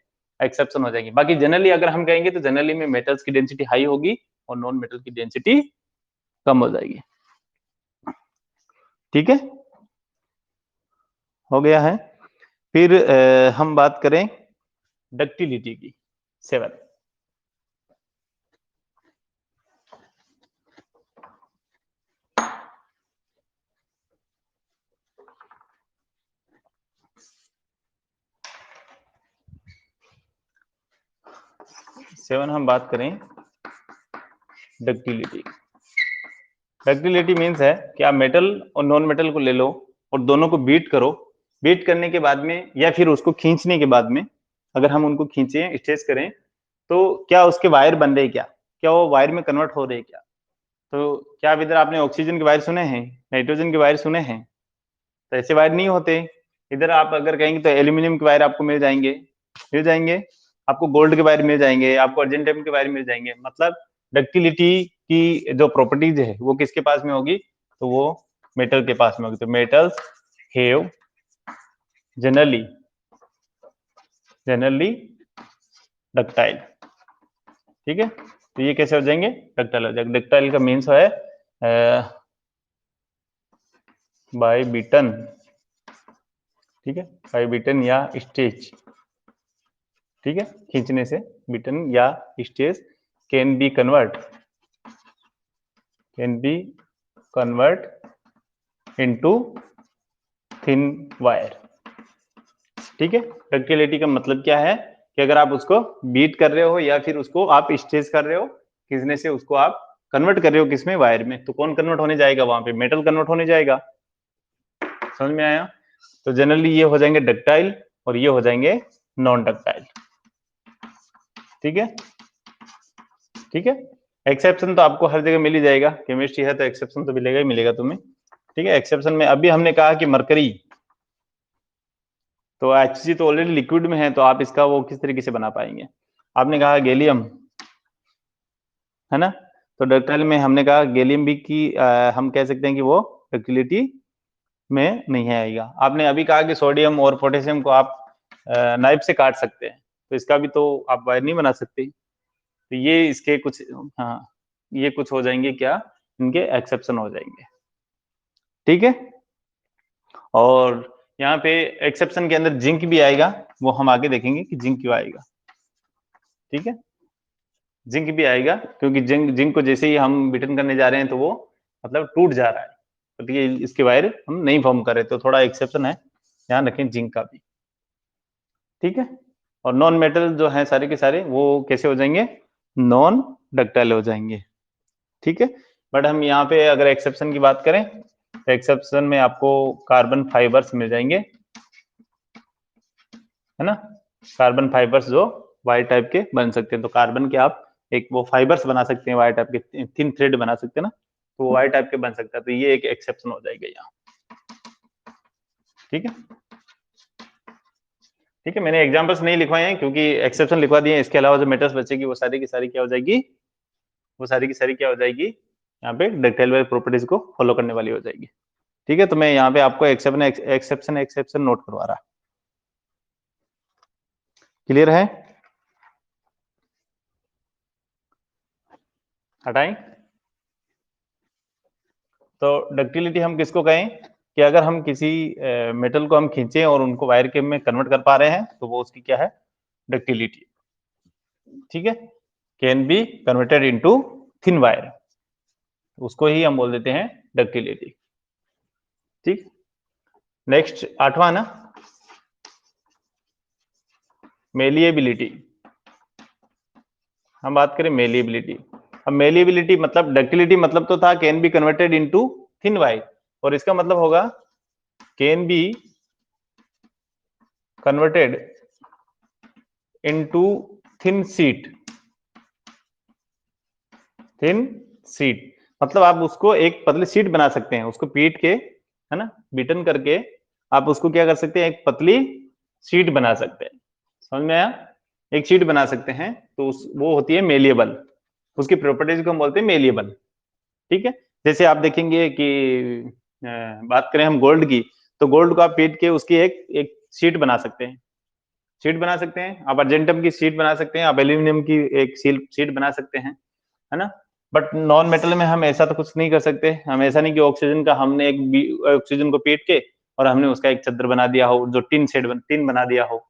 एक्सेप्शन हो जाएगी। बाकी जनरली अगर हम कहेंगे तो जनरली में मेटल्स की डेंसिटी हाई होगी और नॉन मेटल की डेंसिटी कम हो जाएगी। ठीक है, हो गया है। फिर हम बात करें डक्टिलिटी की। 7 हम बात करें डक्टिलिटी। डक्टिलिटी मीन्स है कि आप मेटल और नॉन मेटल को ले लो और दोनों को बीट करो। बीट करने के बाद में या फिर उसको खींचने के बाद में अगर हम उनको खींचे, स्ट्रेच करें, तो क्या उसके वायर बन रहे क्या, क्या वो वायर में कन्वर्ट हो रहे क्या? तो क्या इधर आपने ऑक्सीजन के वायर सुने हैं, नाइट्रोजन के वायर सुने हैं? तो ऐसे वायर नहीं होते। इधर आप अगर कहेंगे तो एल्यूमिनियम के वायर आपको मिल जाएंगे, आपको गोल्ड के वायर मिल जाएंगे, आपको अर्जेंटियम के वायर मिल जाएंगे। मतलब डक्टिलिटी की जो प्रॉपर्टीज है वो किसके पास में होगी? तो वो मेटल के पास में होगी। तो मेटल्स हैव जनरली डक्टाइल। ठीक है, तो ये कैसे हो जाएंगे? डक्टाइल हो जाएगा। डक्टाइल का मीन्स है बाय बीटन। ठीक है, बाय बीटन या स्टेज। ठीक है, खींचने से बीटन या stage can be convert into thin wire. ठीक है, डक्टिलिटी का मतलब क्या है कि अगर आप उसको बीट कर रहे हो या फिर उसको आप स्ट्रेच कर रहे हो, खींचने से उसको आप कन्वर्ट कर रहे हो किसमें? वायर में। तो कौन कन्वर्ट होने जाएगा वहां पे? मेटल कन्वर्ट होने जाएगा। समझ में आया? तो जनरली ये हो जाएंगे डक्टाइल और ये हो जाएंगे नॉन डक्टाइल। ठीक है, ठीक है। एक्सेप्शन तो आपको हर जगह मिल ही जाएगा, केमिस्ट्री है तो एक्सेप्शन तो मिलेगा ही मिलेगा तुम्हें। ठीक है, एक्सेप्शन में अभी हमने कहा कि मरकरी, तो HC तो ऑलरेडी लिक्विड में है, तो आप इसका वो किस तरीके से बना पाएंगे? आपने कहा गैलियम, है ना? तो डक्टाइल में हमने कहा गैलियम भी की हम कह सकते हैं कि वो डक्टिलिटी में नहीं आएगा। आपने अभी कहा कि सोडियम और पोटेशियम को आप नाइफ से काट सकते हैं, तो इसका भी तो आप वायर नहीं बना सकते। तो ये इसके कुछ, हाँ, ये कुछ हो जाएंगे क्या, इनके एक्सेप्शन हो जाएंगे। ठीक है, और यहाँ पे एक्सेप्शन के अंदर जिंक भी आएगा, वो हम आगे देखेंगे कि जिंक क्यों आएगा। ठीक है, जिंक भी आएगा क्योंकि जिंक को जैसे ही हम बिटन करने जा रहे हैं तो वो मतलब टूट जा रहा है, तो ये इसके वायर हम नहीं फॉर्म कर रहे, तो थोड़ा एक्सेप्शन है, ध्यान रखें जिंक का भी। ठीक है, और नॉन मेटल जो है सारे के सारे वो कैसे हो जाएंगे? नॉन डक्टाइल हो जाएंगे। ठीक है, बट हम यहाँ पे अगर एक्सेप्शन की बात करें तो एक्सेप्शन में आपको कार्बन फाइबर्स मिल जाएंगे, है ना? कार्बन फाइबर्स जो वायर टाइप के बन सकते हैं, तो कार्बन के आप एक वो फाइबर्स बना सकते हैं वायर टाइप के, थिन थ्रेड बना सकते हैं ना, तो वो वायर टाइप के बन सकता है। तो ये एक एक्सेप्शन हो जाएगा यहाँ। ठीक है, ठीक है, मैंने एग्जांपल्स नहीं लिखवाए हैं क्योंकि एक्सेप्शन लिखवा दिए हैं। इसके अलावा जो मेटल्स बचेगी वो सारी की सारी क्या हो जाएगी? वो सारी की सारी क्या हो जाएगी? यहाँ पे डक्टाइल वाली प्रॉपर्टीज को फॉलो करने वाली हो जाएगी। ठीक है, तो मैं यहाँ पे आपको एक्सेप्शन नोट करवा रहा। क्लियर है? हटाएं। तो डक्टिलिटी हम किसको कहें कि अगर हम किसी मेटल को हम खींचे और उनको वायर के में कन्वर्ट कर पा रहे हैं तो वो उसकी क्या है? डक्टिलिटी। ठीक है, can be converted into thin wire, उसको ही हम बोल देते हैं डक्टिलिटी। ठीक, नेक्स्ट 8वां ना, मेलिएबिलिटी। हम बात करें मेलिएबिलिटी। अब मेलिएबिलिटी मतलब डक्टिलिटी मतलब तो था can be converted into thin wire, और इसका मतलब होगा can be converted into thin sheet. Thin sheet मतलब आप उसको एक पतली शीट बना सकते हैं, उसको पीट के, है ना, बीटन करके आप उसको क्या कर सकते हैं? एक पतली शीट बना सकते हैं। समझ में आया? एक शीट बना सकते हैं, तो वो होती है मेलिएबल, उसकी प्रॉपर्टीज को हम बोलते हैं मेलिएबल। ठीक है, जैसे आप देखेंगे कि बात करें हम गोल्ड की, तो गोल्ड को आप पीट के उसकी एक एक शीट बना सकते हैं। शीट बना सकते हैं, आप अर्जेंटम की शीट बना सकते हैं, आप एल्यूमिनियम की एक शीट बना सकते हैं, है ना। बट नॉन मेटल में हम ऐसा तो कुछ नहीं कर सकते। हम ऐसा नहीं कि ऑक्सीजन का हमने एक ऑक्सीजन को पीट के और हमने उसका एक चद्दर बना दिया हो, जो टिन बना दिया हो,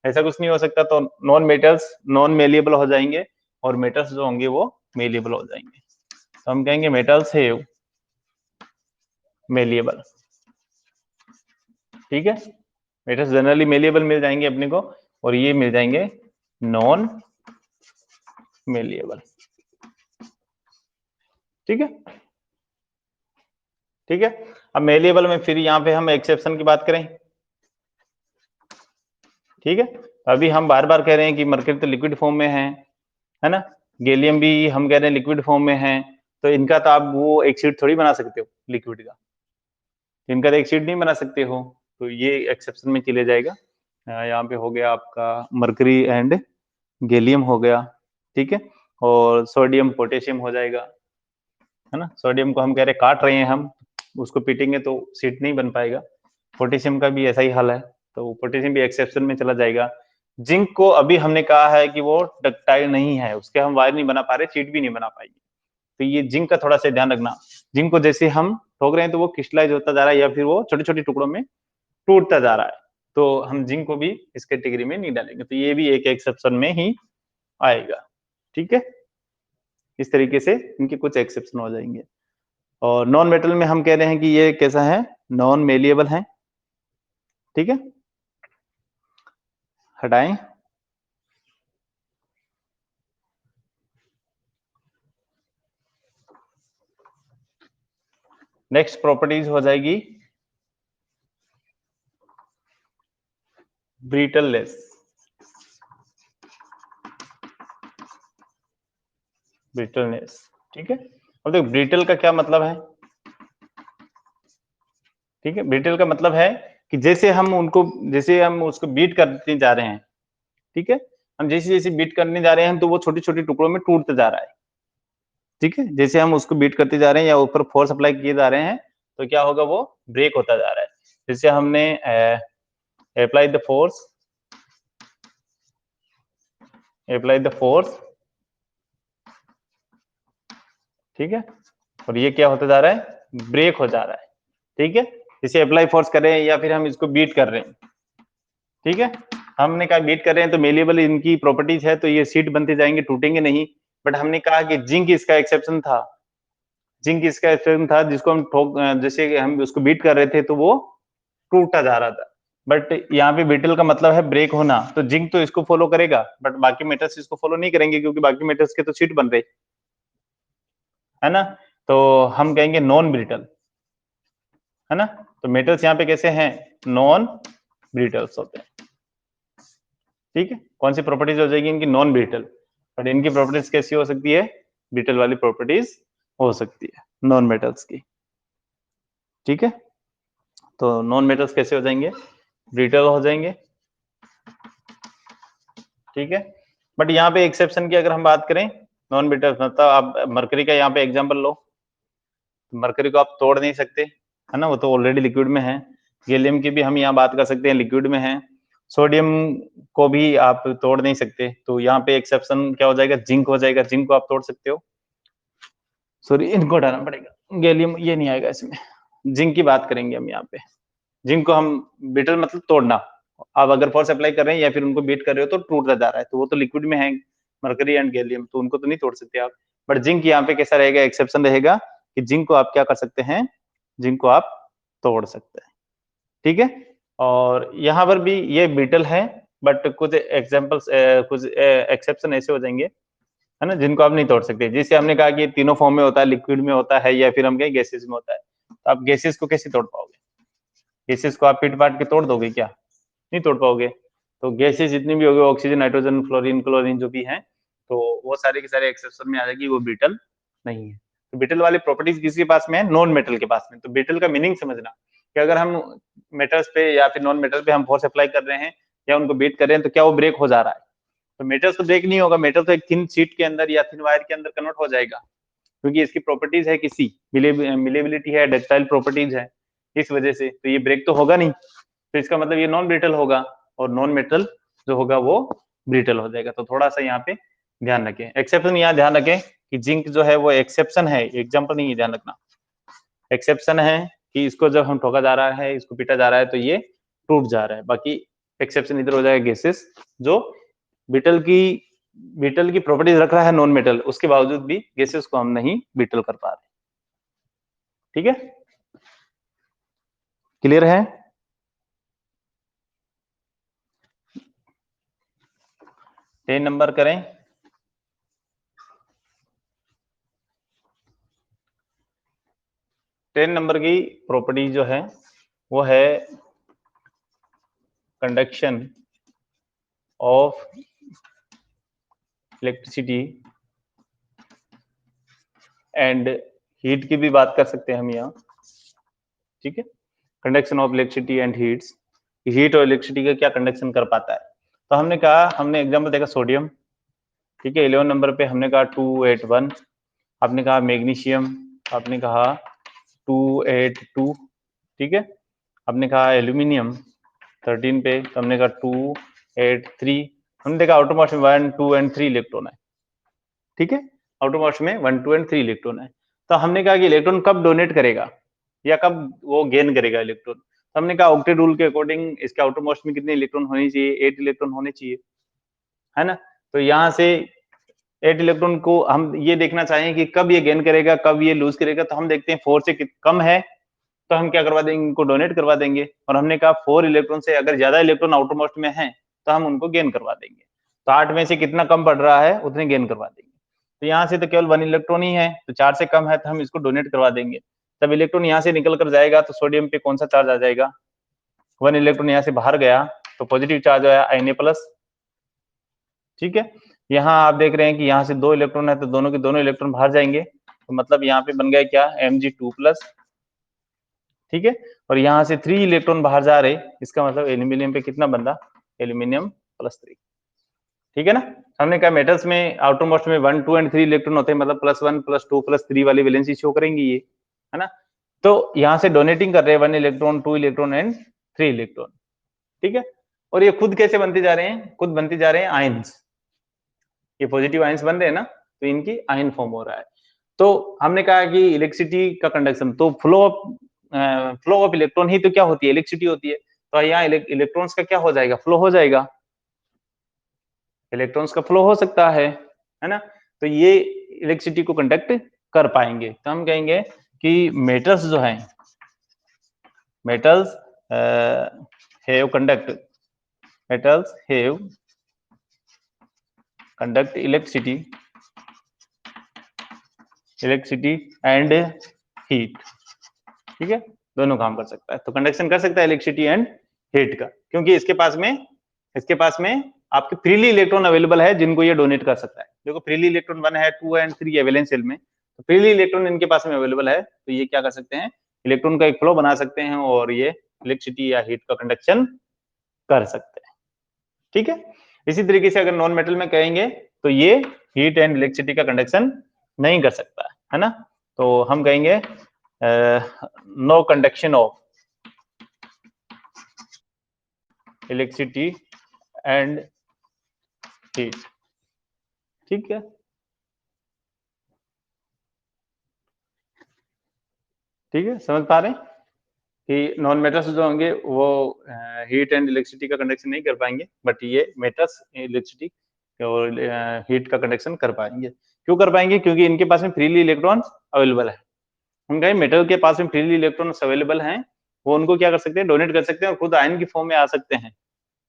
ऐसा कुछ नहीं हो सकता। तो नॉन मेटल्स नॉन मेलिएबल हो जाएंगे और मेटल्स जो होंगे वो मेलिएबल हो जाएंगे। तो हम कहेंगे मेटल्स है मेलिएबल, ठीक है। मेटल्स जनरली मेलिएबल मिल जाएंगे अपने को, और ये मिल जाएंगे नॉन मेलिएबल, ठीक है, ठीक है। अब मेलिएबल में फिर यहाँ पे हम एक्सेप्शन की बात करें, ठीक है। अभी हम बार बार कह रहे हैं कि मरकरी तो लिक्विड फॉर्म में है ना, गैलियम भी हम कह रहे हैं लिक्विड फॉर्म में है, तो इनका तो आप वो एक शीट थोड़ी बना सकते हो लिक्विड का, इनका तो एक शीट नहीं बना सकते हो, तो ये एक्सेप्शन में चले जाएगा। यहाँ पे हो गया आपका मरकरी एंड गैलियम हो गया, ठीक है। और सोडियम पोटेशियम हो जाएगा, है ना। सोडियम को हम कह रहे काट रहे हैं हम, उसको पीटेंगे तो शीट नहीं बन पाएगा। पोटेशियम का भी ऐसा ही हाल है, तो पोटेशियम भी एक्सेप्शन में चला जाएगा। जिंक को अभी हमने कहा है कि वो डक्टाइल नहीं है, उसके हम वायर नहीं बना पा रहे, शीट भी नहीं बना पाएंगे, तो ये जिंक का थोड़ा सा ध्यान रखना। जिंक को जैसे हम ठोक रहे हैं तो वो क्रिस्टलाइज होता जा रहा है या फिर वो छोटे छोटे टुकड़ों में टूटता जा रहा है, तो हम जिंक को भी इस कैटेगरी में नहीं डालेंगे, तो ये भी एक एक्सेप्शन में ही आएगा, ठीक है। इस तरीके से इनके कुछ एक्सेप्शन हो जाएंगे। और नॉन मेटल में हम कह रहे हैं कि ये कैसा है, नॉन मेलिएबल है, ठीक है। हटाएं, नेक्स्ट प्रॉपर्टीज हो जाएगी ब्रिटलनेस, ब्रिटलनेस, ठीक है। अब देखो ब्रिटल का क्या मतलब है, ठीक है। ब्रिटल का मतलब है कि जैसे हम उसको बीट करते जा रहे हैं, ठीक है, हम जैसे जैसे बीट करने जा रहे हैं तो वो छोटे छोटे टुकड़ों में टूटता जा रहा है, ठीक है। जैसे हम उसको बीट करते जा रहे हैं या ऊपर फोर्स अप्लाई किए जा रहे हैं तो क्या होगा, वो ब्रेक होता जा रहा है। जैसे हमने apply the force, apply the force, ठीक है, और ये क्या होता जा रहा है, ब्रेक हो जा रहा है, ठीक है। जैसे अप्लाई फोर्स कर रहे हैं या फिर हम इसको बीट कर रहे हैं, ठीक है। हमने कहा बीट कर रहे हैं तो मेलिएबल इनकी प्रॉपर्टीज है, तो ये सीट बनते जाएंगे, टूटेंगे नहीं। बट हमने कहा कि जिंक इसका एक्सेप्शन था, जिंक इसका एक्सेप्शन था, जिसको हम जैसे हम उसको बीट कर रहे थे तो वो टूटता जा रहा था। बट यहाँ पे ब्रिटल का मतलब है ब्रेक होना, तो जिंक तो इसको फॉलो करेगा बट बाकी मेटल्स इसको फॉलो नहीं करेंगे, क्योंकि बाकी मेटल्स के तो सीट बन रहे, है ना। तो हम कहेंगे नॉन ब्रिटल, है ना। तो मेटल्स यहाँ पे कैसे हैं, नॉन ब्रिटल्स होते हैं, ठीक है। कौन सी प्रॉपर्टीज हो जाएगी इनकी, नॉन ब्रिटल। बट इनकी प्रॉपर्टीज कैसी हो सकती है, ब्रिटल वाली प्रॉपर्टीज हो सकती है नॉन मेटल्स की, ठीक है। तो नॉन मेटल्स कैसे हो जाएंगे, ब्रिटल हो जाएंगे, ठीक है। बट यहाँ पे एक्सेप्शन की अगर हम बात करें, नॉन ब्रिटल मतलब आप मरकरी का यहाँ पे एग्जांपल लो, मरकरी को आप तोड़ नहीं सकते, है ना, वो तो ऑलरेडी लिक्विड में है। गैलियम की भी हम यहाँ बात कर सकते हैं, लिक्विड में है। सोडियम को भी आप तोड़ नहीं सकते, तो यहाँ पे एक्सेप्शन क्या हो जाएगा, जिंक हो जाएगा, जिंक को आप तोड़ सकते हो, सॉरी इनको हटाना पड़ेगा, गैलियम ये नहीं आएगा इसमें। जिंक की बात करेंगे हम यहाँ पे, जिंक को हम ब्रिटल मतलब तोड़ना, आप अगर फोर्स अप्लाई कर रहे हैं या फिर उनको बीट कर रहे हो तो टूटता जा रहा है, तो वो तो लिक्विड में है मरकरी एंड गैलियम, तो उनको तो नहीं तोड़ सकते आप। बट जिंक यहाँ पे कैसा रहेगा, एक्सेप्शन रहेगा कि जिंक को आप क्या कर सकते हैं, जिंक को आप तोड़ सकते हैं, ठीक है। और यहाँ पर भी ये ब्रिटल है, बट कुछ एग्जाम्पल्स कुछ एक्सेप्शन ऐसे हो जाएंगे, है ना, जिनको आप नहीं तोड़ सकते। जैसे हमने कहा कि तीनों फॉर्म में होता है, लिक्विड में होता है या फिर हम कहें गैसेस में होता है, तो आप गैसेस को कैसे तोड़ पाओगे, गैसेस को आप पीट पाट के तोड़ दोगे क्या, नहीं तोड़ पाओगे। तो गैसेस जितनी भी होगी, ऑक्सीजन, नाइट्रोजन, फ्लोरीन, क्लोरीन जो भी हैं, तो वो सारे के सारे एक्सेप्शन में आ जाएगी, वो ब्रिटल नहीं है। तो ब्रिटल वाली प्रॉपर्टीज किसके पास में है, नॉन मेटल के पास में। तो ब्रिटल का मीनिंग समझना कि अगर हम मेटल्स पे या फिर नॉन मेटल पे हम फोर्स अप्लाई कर रहे हैं या उनको बीट कर रहे हैं तो क्या वो ब्रेक हो जा रहा है, तो मेटल्स तो ब्रेक नहीं होगा, मेटल तो एक थिन शीट के अंदर या थिन वायर के अंदर कन्वर्ट हो जाएगा, क्योंकि इसकी प्रॉपर्टीज है, किसी मिलेबिलिटी है, डक्टाइल प्रॉपर्टीज है, इस वजह से तो ये ब्रेक तो होगा नहीं, तो इसका मतलब ये नॉन ब्रिटल होगा और नॉन मेटल जो होगा वो ब्रिटल हो जाएगा। तो थोड़ा सा यहाँ पे ध्यान रखें। एक्सेप्शन यहाँ ध्यान रखें कि जिंक जो है वो एक्सेप्शन है, एग्जाम्पल नहीं है, ध्यान रखना। एक्सेप्शन है कि इसको जब हम ठोका जा रहा है, इसको पीटा जा रहा है तो ये टूट जा रहा है। बाकी एक्सेप्शन इधर हो जाएगा गैसेस जो बीटल की प्रॉपर्टीज रख रहा है नॉन मेटल, उसके बावजूद भी गैसेस को हम नहीं बीटल कर पा रहे। ठीक है, क्लियर है? 10 नंबर करें। 10 नंबर की प्रॉपर्टी जो है वो है conduction of electricity and heat की भी बात कर सकते हैं हम यहाँ। ठीक है, conduction of electricity and heats, heat और इलेक्ट्रिसिटी का क्या कंडक्शन कर पाता है। तो हमने कहा, हमने एग्जाम्पल देखा सोडियम। ठीक है, 11 नंबर पे हमने कहा 281, आपने कहा मैग्नीशियम, आपने कहा 282। ठीक है, आपने कहा एल्यूमिनियम 13 पे, तो हमने कहा 283। हमने देखा आउटर मोस्ट में 1, 2 एंड 3 इलेक्ट्रॉन है। ठीक है, आउटर मोस्ट में 1, 2 एंड 3 इलेक्ट्रॉन है। तो हमने कहा कि इलेक्ट्रॉन कब डोनेट करेगा या कब वो गेन करेगा इलेक्ट्रॉन। तो हमने कहा ऑक्टेट रूल के अकॉर्डिंग इसके आउटर मोस्ट में कितने इलेक्ट्रॉन होने चाहिए, 8 इलेक्ट्रॉन होने चाहिए, है ना। तो यहाँ से 8 इलेक्ट्रॉन को हम ये देखना चाहें कि कब ये गेन करेगा, कब ये लूज करेगा। तो हम देखते हैं 4 से कम है तो हम क्या करवा देंगे, इनको डोनेट करवा देंगे। और हमने कहा 4 इलेक्ट्रॉन से अगर ज्यादा इलेक्ट्रॉन आउटर मोस्ट में है तो हम उनको गेन करवा देंगे। तो 8 में से कितना कम पड़ रहा है उतने गेन करवा देंगे। तो यहाँ से तो केवल 1 इलेक्ट्रॉन ही है, तो 4 से कम है तो हम इसको डोनेट करवा देंगे। तब इलेक्ट्रॉन यहाँ से निकल कर जाएगा तो सोडियम पे कौन सा चार्ज आ जाएगा, 1 इलेक्ट्रॉन यहाँ से बाहर गया तो पॉजिटिव चार्ज आया Na+। ठीक है, यहाँ आप देख रहे हैं कि यहाँ से 2 इलेक्ट्रॉन है तो दोनों के दोनों इलेक्ट्रॉन बाहर जाएंगे, तो मतलब यहाँ पे बन गया क्या, Mg2+। ठीक है, और यहाँ से 3 इलेक्ट्रॉन बाहर जा रहे, इसका मतलब एल्यूमिनियम पे कितना बन रहा, Al+3। ठीक है ना। हमने कहा मेटल्स में आउटर मोस्ट में 1, 2 एंड 3 इलेक्ट्रॉन होते हैं, मतलब +1, +2, +3 वाली वैलेंसी शो करेंगी ये, है ना। तो यहाँ से डोनेटिंग कर रहे हैं 1 इलेक्ट्रॉन, 2 इलेक्ट्रॉन एंड 3 इलेक्ट्रॉन। ठीक है, और ये खुद कैसे बनते जा रहे हैं, खुद बनते जा रहे हैं आयंस। ये पॉजिटिव आयंस बन रहे हैं ना, तो इनकी आयन फॉर्म हो रहा है। तो हमने कहा कि इलेक्ट्रिसिटी का कंडक्शन, तो फ्लो ऑफ इलेक्ट्रॉन ही तो क्या होती है, इलेक्ट्रिसिटी होती है। तो यहाँ इलेक्ट्रॉन्स का क्या हो जाएगा, फ्लो हो जाएगा, इलेक्ट्रॉन्स का फ्लो हो सकता है ना। तो ये इलेक्ट्रिसिटी को कंडक्ट कर पाएंगे। तो हम कहेंगे कि मेटल्स जो हैं, metals have conduct, metals have conduct electricity and heat. ठीक है, दोनों काम कर सकता है। तो कंडक्शन कर सकता है इलेक्ट्रिसिटी एंड हीट का, क्योंकि इसके पास में आपके फ्रीली इलेक्ट्रॉन अवेलेबल है जिनको ये डोनेट कर सकता है। देखो फ्रीली इलेक्ट्रॉन 1 है, 2 एंड 3 है वैलेंस शेल में, तो फ्रीली इलेक्ट्रॉन इनके पास में अवेलेबल है। तो ये क्या कर सकते हैं, इलेक्ट्रॉन का एक फ्लो बना सकते हैं और ये इलेक्ट्रिसिटी या हीट का कंडक्शन कर सकते हैं। ठीक है, इसी तरीके से अगर नॉन मेटल में कहेंगे तो ये हीट एंड इलेक्ट्रिसिटी का कंडक्शन नहीं कर सकता है ना। तो हम कहेंगे no conduction of electricity and heat. ठीक है, ठीक है, समझ पा रहे हैं कि नॉन मेटल्स जो होंगे वो हीट एंड इलेक्ट्रिसिटी का कंडक्शन नहीं कर पाएंगे, बट ये मेटल्स इलेक्ट्रिसिटी और हीट का कंडक्शन कर पाएंगे। क्यों कर पाएंगे, क्योंकि इनके पास में फ्रीली इलेक्ट्रॉन अवेलेबल है। हम कहें मेटल के पास में फ्रीली इलेक्ट्रॉन्स अवेलेबल हैं, वो उनको क्या कर सकते हैं, डोनेट कर सकते हैं और खुद आयन की फॉर्म में आ सकते हैं,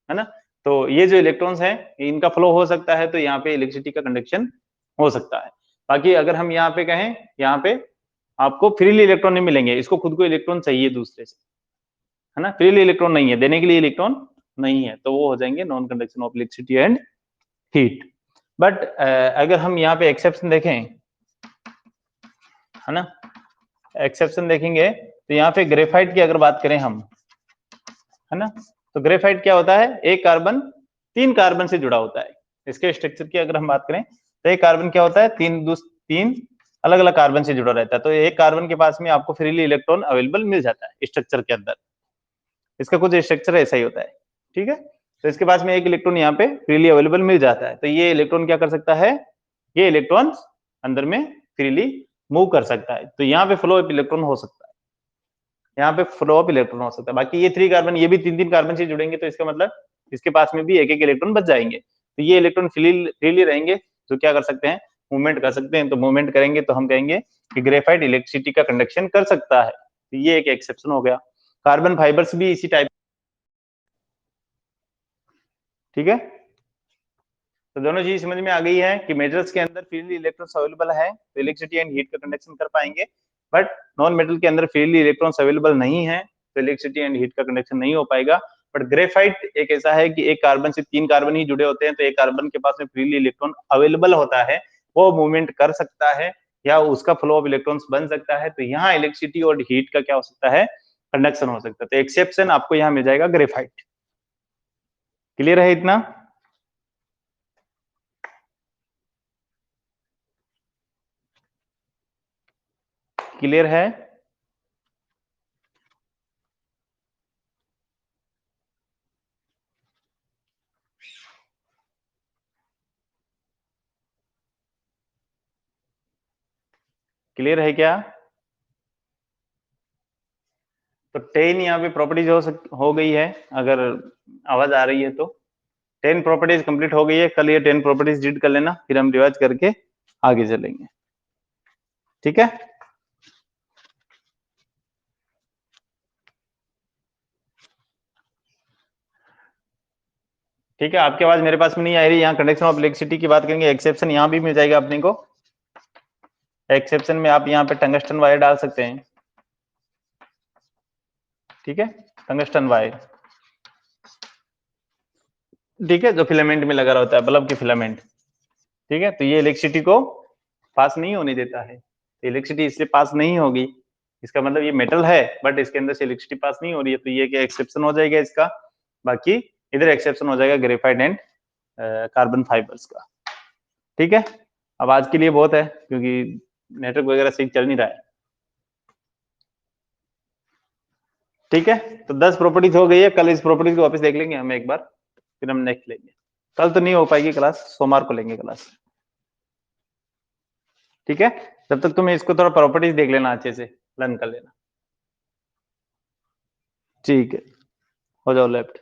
है ना। तो ये जो इलेक्ट्रॉन्स हैं इनका फ्लो हो सकता है, तो यहाँ पे इलेक्ट्रिसिटी का कंडक्शन हो सकता है। बाकी अगर हम यहाँ पे कहें, यहाँ पे आपको फ्रीली इलेक्ट्रॉन नहीं मिलेंगे, इसको खुद को इलेक्ट्रॉन चाहिए दूसरे से, है ना। फ्रीली इलेक्ट्रॉन नहीं है, देने के लिए इलेक्ट्रॉन नहीं है, तो वो हो जाएंगे non conduction of electricity and heat. But अगर हम यहाँ पे एक्सेप्शन देखें, है ना, एक्सेप्शन देखेंगे तो यहाँ पे ग्रेफाइट की अगर बात करें हम, है ना, तो ग्रेफाइट क्या होता है, एक कार्बन 3 कार्बन से जुड़ा होता है। इसके स्ट्रक्चर की अगर हम बात करें तो एक कार्बन क्या होता है, 3 अलग अलग कार्बन से जुड़ा रहता है। तो एक कार्बन के पास में आपको फ्रीली इलेक्ट्रॉन अवेलेबल मिल जाता है स्ट्रक्चर के अंदर, इसका कुछ स्ट्रक्चर ऐसा ही होता है। ठीक है, तो इसके पास में एक इलेक्ट्रॉन यहाँ पे फ्रीली अवेलेबल मिल जाता है। तो ये इलेक्ट्रॉन क्या कर सकता है, ये इलेक्ट्रॉन अंदर में फ्रीली मूव कर सकता है। तो यहाँ पे फ्लो ऑफ इलेक्ट्रॉन हो सकता है, यहाँ पे फ्लो ऑफ इलेक्ट्रॉन हो सकता है। बाकी ये 3 कार्बन, ये भी 3-3 कार्बन से जुड़ेंगे, तो इसका मतलब इसके पास में भी एक-एक इलेक्ट्रॉन बच जाएंगे। तो ये इलेक्ट्रॉन फ्रीली रहेंगे, जो क्या कर सकते हैं, मूवमेंट कर सकते हैं। तो मूवमेंट करेंगे तो हम कहेंगे कि ग्रेफाइट इलेक्ट्रिसिटी का कंडक्शन कर सकता है। तो ये एक एक्सेप्शन हो गया। कार्बन फाइबर्स भी इसी टाइप, ठीक है। तो दोनों चीज समझ में आ गई है कि मेटल्स के अंदर फ्रीली इलेक्ट्रॉन्स अवेलेबल है तो इलेक्ट्रिसिटी एंड हीट का कंडक्शन कर पाएंगे, बट नॉन मेटल के अंदर फ्रीली इलेक्ट्रॉन्स अवेलेबल नहीं है तो इलेक्ट्रिसिटी एंड हीट का कंडक्शन नहीं हो पाएगा। बट ग्रेफाइट एक ऐसा है कि एक कार्बन से 3 कार्बन ही जुड़े होते हैं, तो एक कार्बन के पास में फ्रीली इलेक्ट्रॉन अवेलेबल होता है, वो मूवमेंट कर सकता है या उसका फ्लो ऑफ इलेक्ट्रॉन्स बन सकता है। तो यहाँ इलेक्ट्रिसिटी और हीट का क्या हो सकता है, कंडक्शन हो सकता है। तो एक्सेप्शन आपको यहाँ मिल जाएगा ग्रेफाइट। क्लियर है इतना? क्लियर है? क्लियर है क्या? तो 10 यहाँ पे प्रॉपर्टीज हो गई है, अगर आवाज आ रही है तो 10 प्रॉपर्टीज कंप्लीट हो गई है। कल ये 10 प्रॉपर्टीज रीड कर लेना, फिर हम रिवाइज करके आगे चलेंगे, ठीक है। ठीक है, आपकी आवाज मेरे पास में नहीं आ रही। यहाँ कंडक्शन ऑफ इलेक्ट्रिसिटी की बात करेंगे, एक्सेप्शन यहाँ भी मिल जाएगा अपने को। एक्सेप्शन में आप यहाँ पे टंगस्टन वायर डाल सकते हैं, ठीक है, टंगस्टन वायर, ठीक है, जो फिलामेंट में लगा रहता है, बल्ब के फिलामेंट, ठीक है। तो ये इलेक्ट्रिसिटी को पास नहीं होने देता है, इलेक्ट्रिसिटी इससे पास नहीं होगी, इसका मतलब ये मेटल है बट इसके अंदर से इलेक्ट्रिसिटी पास नहीं हो रही है, तो ये क्या एक्सेप्शन हो जाएगा इसका। बाकी इधर एक्सेप्शन हो जाएगा ग्रेफाइट एंड कार्बन फाइबर्स का, ठीक है। अब आज के लिए बहुत है क्योंकि नेटवर्क वगैरह सही चल नहीं रहा है, ठीक है। तो 10 प्रॉपर्टीज हो गई है, कल इस प्रॉपर्टीज को वापस देख लेंगे हम एक बार, फिर हम नेक्स्ट लेंगे। कल तो नहीं हो पाएगी क्लास, सोमवार को लेंगे क्लास, ठीक है। जब तक तुम्हें इसको थोड़ा प्रॉपर्टीज देख लेना, अच्छे से लर्न कर लेना, ठीक है। हो जाओ लेफ्ट।